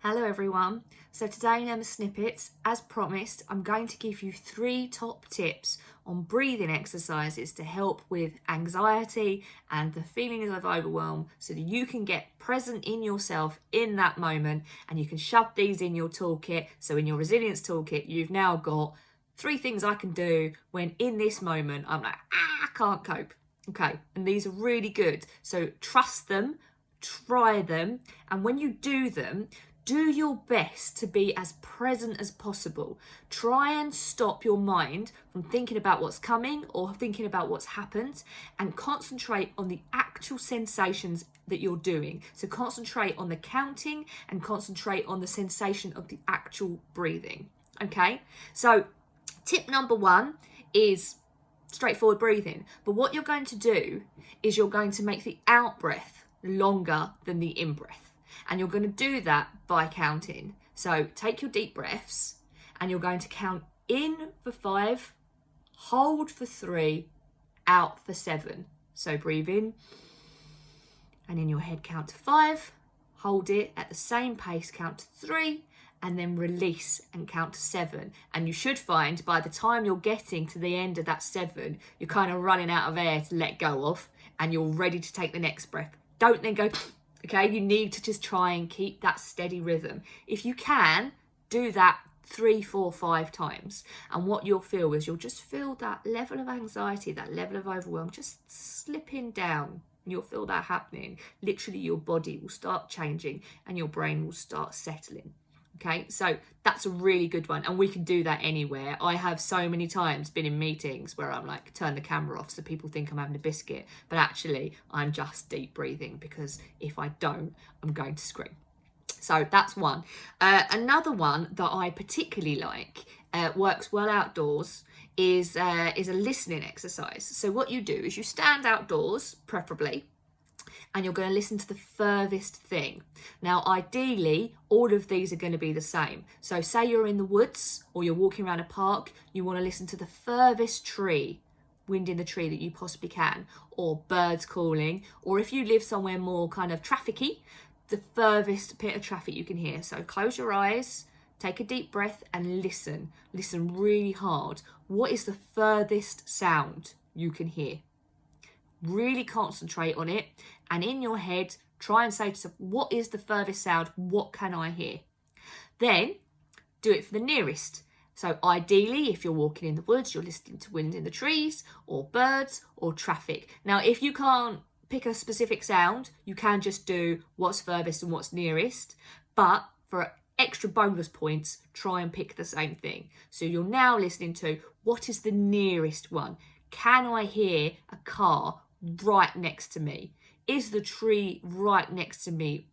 Hello everyone. So today in Snippets, as promised, I'm going to give you 3 top tips on breathing exercises to help with anxiety and the feelings of overwhelm so that you can get present in yourself in that moment, and you can shove these in your toolkit. So in your resilience toolkit, you've now got 3 things I can do when in this moment I'm like, I can't cope. Okay, and these are really good. So trust them, try them, and when you do them, do your best to be as present as possible. Try and stop your mind from thinking about what's coming or thinking about what's happened, and concentrate on the actual sensations that you're doing. So concentrate on the counting and concentrate on the sensation of the actual breathing. Okay, so tip number 1 is straightforward breathing. But what you're going to do is you're going to make the out breath longer than the in breath. And you're going to do that by counting. So take your deep breaths and you're going to count in for 5, hold for 3, out for 7. So breathe in and in your head count to 5, hold it at the same pace, count to 3, and then release and count to 7. And you should find by the time you're getting to the end of that 7, you're kind of running out of air to let go of and you're ready to take the next breath. Don't then go... Okay, you need to just try and keep that steady rhythm. If you can, do that 3, 4, 5 times. And what you'll feel is you'll just feel that level of anxiety, that level of overwhelm just slipping down. You'll feel that happening. Literally, your body will start changing and your brain will start settling. Okay, so that's a really good one, and we can do that anywhere. I have so many times been in meetings where I'm like, turn the camera off so people think I'm having a biscuit, but actually I'm just deep breathing, because if I don't, I'm going to scream. So that's one. Another one that I particularly like, works well outdoors, is a listening exercise. So what you do is you stand outdoors, preferably, and you're going to listen to the furthest thing. Now, ideally, all of these are going to be the same. So say you're in the woods or you're walking around a park, you want to listen to the furthest tree, wind in the tree that you possibly can, or birds calling, or if you live somewhere more kind of trafficky, the furthest bit of traffic you can hear. So close your eyes, take a deep breath and listen. Listen really hard. What is the furthest sound you can hear? Really concentrate on it, and in your head try and say to yourself, what is the furthest sound? What can I hear? Then do it for the nearest. So ideally, if you're walking in the woods, you're listening to wind in the trees or birds or traffic. Now, if you can't pick a specific sound, you can just do what's furthest and what's nearest, but for extra bonus points, try and pick the same thing. So you're now listening to what is the nearest one? Can I hear a car right next to me? Is the tree right next to me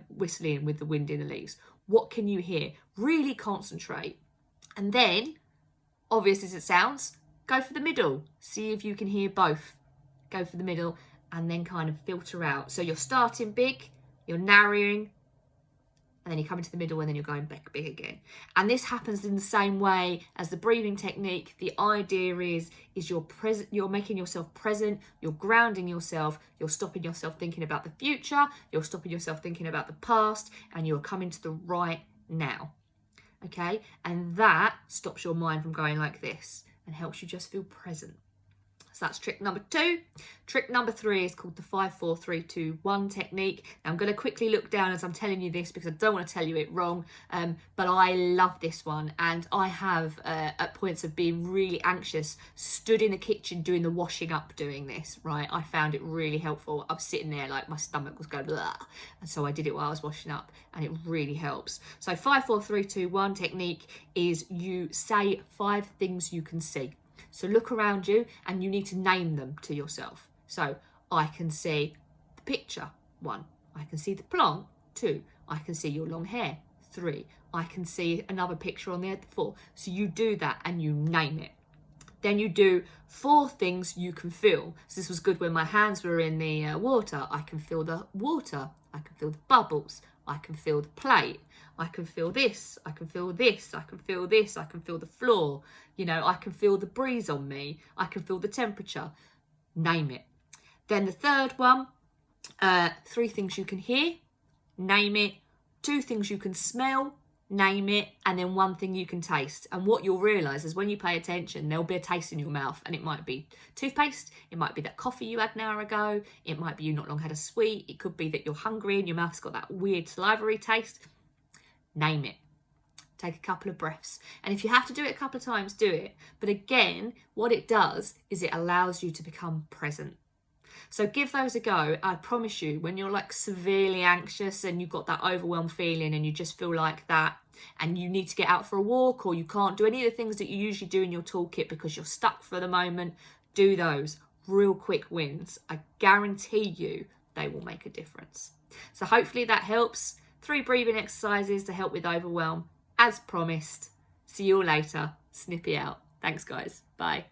whistling with the wind in the leaves? What can you hear? Really concentrate. And then, obvious as it sounds, go for the middle. See if you can hear both. Go for the middle and then kind of filter out. So you're starting big, you're narrowing, and then you come into the middle, and then you're going back big again. And this happens in the same way as the breathing technique. The idea is you're making yourself present, you're grounding yourself, you're stopping yourself thinking about the future, you're stopping yourself thinking about the past, and you're coming to the right now. Okay? And that stops your mind from going like this and helps you just feel present. So that's trick number 2. Trick number 3 is called the 5, 4, 3, 2, 1 technique. Now I'm going to quickly look down as I'm telling you this because I don't want to tell you it wrong, but I love this one, and I have, at points of being really anxious, stood in the kitchen doing the washing up doing this, right? I found it really helpful. I was sitting there like my stomach was going blah, and so I did it while I was washing up, and it really helps. So 5, 4, 3, 2, 1 technique is you say 5 things you can see. So look around you and you need to name them to yourself. So I can see the picture, 1. I can see the plant, 2. I can see your long hair, 3. I can see another picture on there, 4. So you do that and you name it. Then you do 4 things you can feel. So this was good when my hands were in the water. I can feel the water. I can feel the bubbles. I can feel the plate. I can feel this. I can feel this. I can feel this. I can feel the floor. You know, I can feel the breeze on me. I can feel the temperature. Name it. Then the third one, 3 things you can hear. Name it. 2 things you can smell, name it, and then 1 thing you can taste. And what you'll realise is when you pay attention, there'll be a taste in your mouth, and it might be toothpaste, it might be that coffee you had an hour ago, it might be you not long had a sweet, it could be that you're hungry and your mouth's got that weird salivary taste. Name it. Take a couple of breaths. And if you have to do it a couple of times, do it. But again, what it does is it allows you to become present. So give those a go. I promise you, when you're like severely anxious and you've got that overwhelmed feeling and you just feel like that and you need to get out for a walk, or you can't do any of the things that you usually do in your toolkit because you're stuck for the moment, do those real quick wins. I guarantee you they will make a difference. So hopefully that helps. 3 breathing exercises to help with overwhelm. As promised. See you all later. Snippy out. Thanks, guys. Bye.